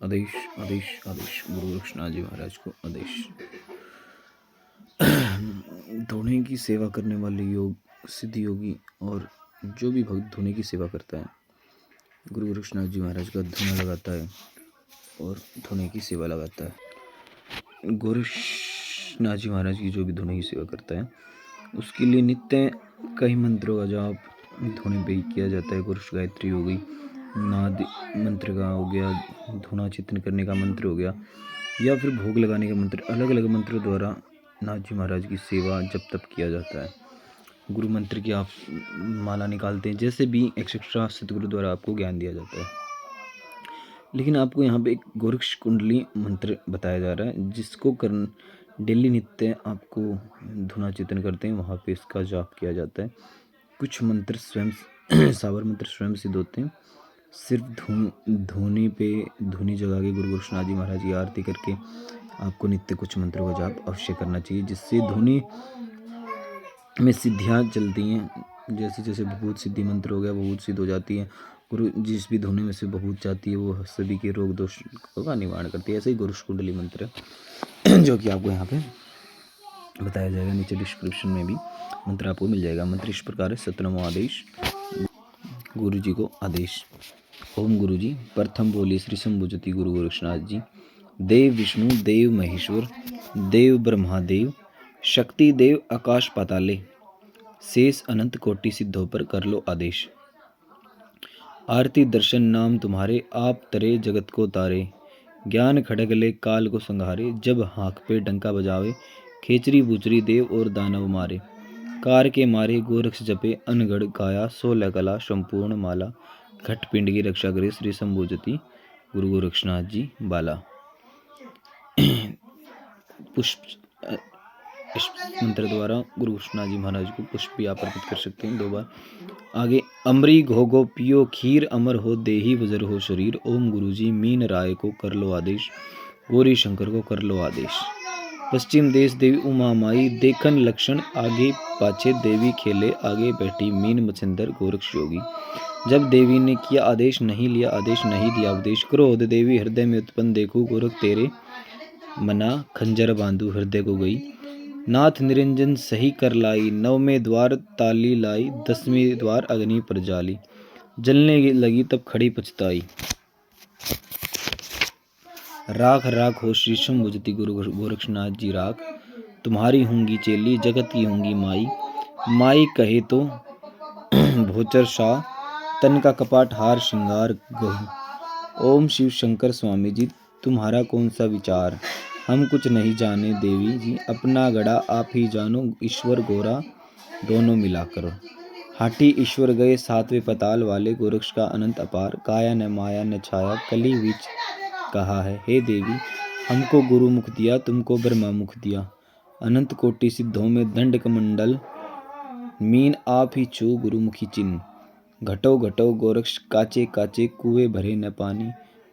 आदेश आदेश आदेश। गुरु गोरक्षनाथ जी महाराज को आदेश। धोने की सेवा करने वाले योग सिद्ध योगी और जो भी भक्त धोने की सेवा करता है, गुरु गोरक्षनाथ जी महाराज का धुना लगाता है और धोने की सेवा लगाता है। गोरक्षनाथ जी महाराज की जो भी धोने की सेवा करता है उसके लिए नित्य कई मंत्रों का जाप धोने पे ही किया जाता है। गोरक्ष गायत्री हो गई, नाद मंत्र का हो गया, धुना चिंतन करने का मंत्र हो गया, या फिर भोग लगाने का मंत्र। अलग अलग मंत्रों द्वारा नाथ जी महाराज की सेवा जब तब किया जाता है। गुरु मंत्र की आप माला निकालते हैं, जैसे भी एक्सेट्रा सतगुरु द्वारा आपको ज्ञान दिया जाता है। लेकिन आपको यहाँ पे एक गोरक्ष कुंडली मंत्र बताया जा रहा है, जिसको करन डेली नित्य आपको धुना चिंतन करते हैं, वहाँ पे इसका जाप किया जाता है। कुछ मंत्र स्वयं सावर मंत्र स्वयं सिद्ध होते हैं। सिर्फ धोने पे धुनी जगा के गुरु गोरक्षनाथ जी महाराज की आरती करके आपको नित्य कुछ मंत्रों का जाप अवश्य करना चाहिए, जिससे धुनी में सिद्धियाँ चलती हैं। जैसे जैसे बहुत सिद्धि मंत्र हो गया, बहुत सिद्ध हो जाती है। गुरु जिस भी धुने में से बहुत जाती है वो सभी के रोग दोष का निवारण करती है। ऐसे ही गोरक्ष कुंडली मंत्र है जो कि आपको यहाँ पे बताया जाएगा। नीचे डिस्क्रिप्शन में भी मंत्र आपको मिल जाएगा। मंत्र इस प्रकार है। 17वां आदेश गुरु जी को आदेश। ओम गुरु जी। प्रथम बोलिए श्री शंभुजति गुरु गोरक्षनाथ जी। देव विष्णु देव महेश्वर देव ब्रह्मादेव शक्ति देव आकाश पाताले शेष अनंत कोटि सिद्धों पर कर लो आदेश। आरती दर्शन नाम तुम्हारे आप तरे जगत को तारे। ज्ञान खड़ग ले काल को संहारे। जब हाक पे डंका बजावे खेचरी बुचरी देव और दानव मारे। कार के मारे गोरक्ष जपे अनगढ़ गाया 16 कला संपूर्ण माला। घट पिंड की रक्षा करे श्री शंभुजति गुरु गोरक्षनाथ जी बाला। पुष्प इस मंत्र द्वारा गुरु गोरक्षनाथ जी महाराज को पुष्प भी आप अर्पित कर सकते हैं 2 बार। आगे अमरी घोगो पियो खीर अमर हो देही वजर हो शरीर। ओम गुरु जी मीन राय को कर लो आदेश। गौरी शंकर को कर लो आदेश। पश्चिम देश देवी उमा माई देखन लक्षण आगे पाछे देवी खेले आगे बैठी मीन मच्छिंदर गोरक्ष योगी। जब देवी ने किया आदेश नहीं लिया आदेश नहीं दिया उपदेश। क्रोध देवी हृदय में उत्पन्न देखो गोरख तेरे मना खंजर बांधू हृदय को गई। नाथ निरंजन सही कर लाई 9वें द्वार ताली लाई 10वें द्वार अग्नि पर जाली। जलने लगी तब खड़ी पछताई। राख राख हो श्री शंभुजति गुरु गोरक्षनाथ जी राख। तुम्हारी होंगी चेली जगत की होंगी माई। माई कहे तो भोचर शाह तन का कपाट हार श्रृंगार गहू। ओम शिव शंकर स्वामी जी तुम्हारा कौन सा विचार। हम कुछ नहीं जाने देवी जी अपना गड़ा आप ही जानो। ईश्वर गोरा दोनों मिला करो। हाटी ईश्वर गए 7वें पताल वाले गोरक्ष का अनंत अपार। काया न माया न छाया कली बीच कहा है हे देवी। हमको गुरु मुख दिया तुमको ब्रह्मा मुख दिया। अनंत कोटि सिद्धों में दंड कमंडल मीन आप ही छू गुरुमुखी चिन्ह। घटो घटो गोरक्ष काचे काचे कुएं भरे न पानी।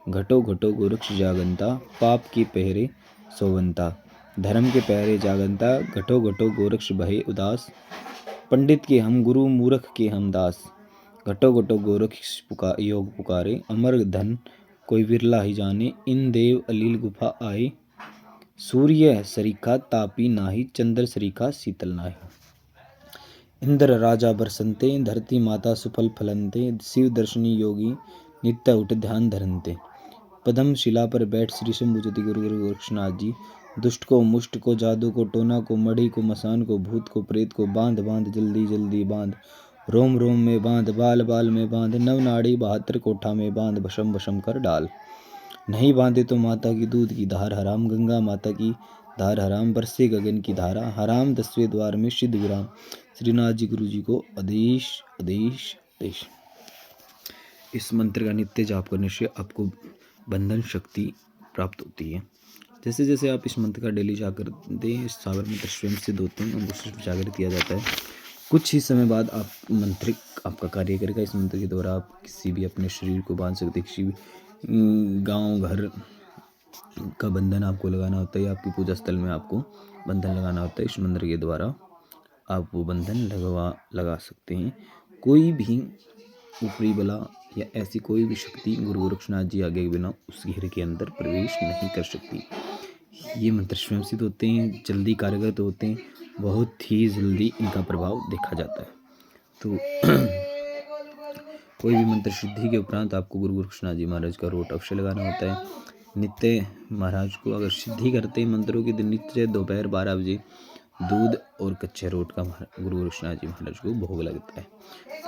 घटो घटो गोरक्ष जागंता पाप के पहरे सोवंता। धर्म के पहरे जागंता घटो घटो गोरक्ष भये उदास। पंडित के हम गुरु मूर्ख के हम दास। घटो घटो गोरक्ष योग पुकारे अमर धन कोई विरला ही जाने। इन देव अलील गुफा आए सूर्य सरीखा तापी नाही चंद्र सरीखा शीतल नाही। इंद्र राजा बरसंते धरती माता सुफल फलंते। शिव दर्शनी योगी नित्य उठ ध्यान धरंते। पदम शिला पर बैठ श्री शंभुजति गुरु गोरक्षनाथ जी। दुष्ट को मुष्ट को जादू को टोना को मढ़ी को मसान को भूत को प्रेत को बांध बांध जल्दी जल्दी बांध। रोम रोम में बांध बाल बाल में बांध नव नाड़ी 72 कोठा में बांध भशम भशम कर डाल। नहीं बांधे तो माता की दूध की धार हराम। गंगा माता की धार हराम बरसे गगन की धारा हराम। 10वें द्वार में सिद्ध विराम। श्रीनाथ जी गुरु जी को आदेश आदेश आदेश। इस मंत्र का नित्य जाप करने से आपको बंधन शक्ति प्राप्त होती है। जैसे जैसे आप इस मंत्र का डेली जाकर दें, सावर मंत्र स्वयं सिद्ध होते हैं, उनको जागृत किया जाता है। कुछ ही समय बाद आप मंत्र आपका कार्य करेगा। इस मंत्र के द्वारा आप किसी भी अपने शरीर को बांध सकते, किसी भी गांव घर का बंधन आपको लगाना होता है या आपकी पूजा स्थल में आपको बंधन लगाना होता है। इस मंत्र के द्वारा आप वो बंधन लगा सकते हैं। कोई भी ऊपरी बला या ऐसी कोई भी शक्ति गुरु गोरक्षनाथ जी आगे के बिना उस घेरे के अंदर प्रवेश नहीं कर सकती। ये मंत्र स्वयं सिद्ध होते हैं, जल्दी कारगर तो होते हैं, बहुत ही जल्दी इनका प्रभाव देखा जाता है। तो कोई भी मंत्र सिद्धि के उपरांत आपको गुरु गोरक्षनाथ जी महाराज का रोट अवश्य लगाना होता है। नित्य महाराज को अगर सिद्धि करते हैं मंत्रों के दिन, नित्य दोपहर 12 बजे दूध और कच्चे रोट का गुरु गोरक्षनाथ जी महाराज को भोग लगता है।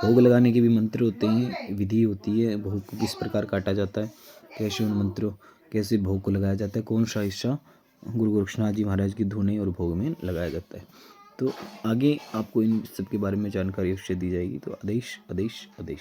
भोग लगाने के भी मंत्र होते हैं, विधि होती है, भोग को किस प्रकार काटा जाता है, कैसे उन मंत्रों कैसे भोग को लगाया जाता है, कौन सा हिस्सा गुरु गोरक्षनाथ जी महाराज की धुने और भोग में लगाया जाता है। तो आगे आपको इन सब के बारे में जानकारी अवश्य दी जाएगी। तो आदेश आदेश आदेश।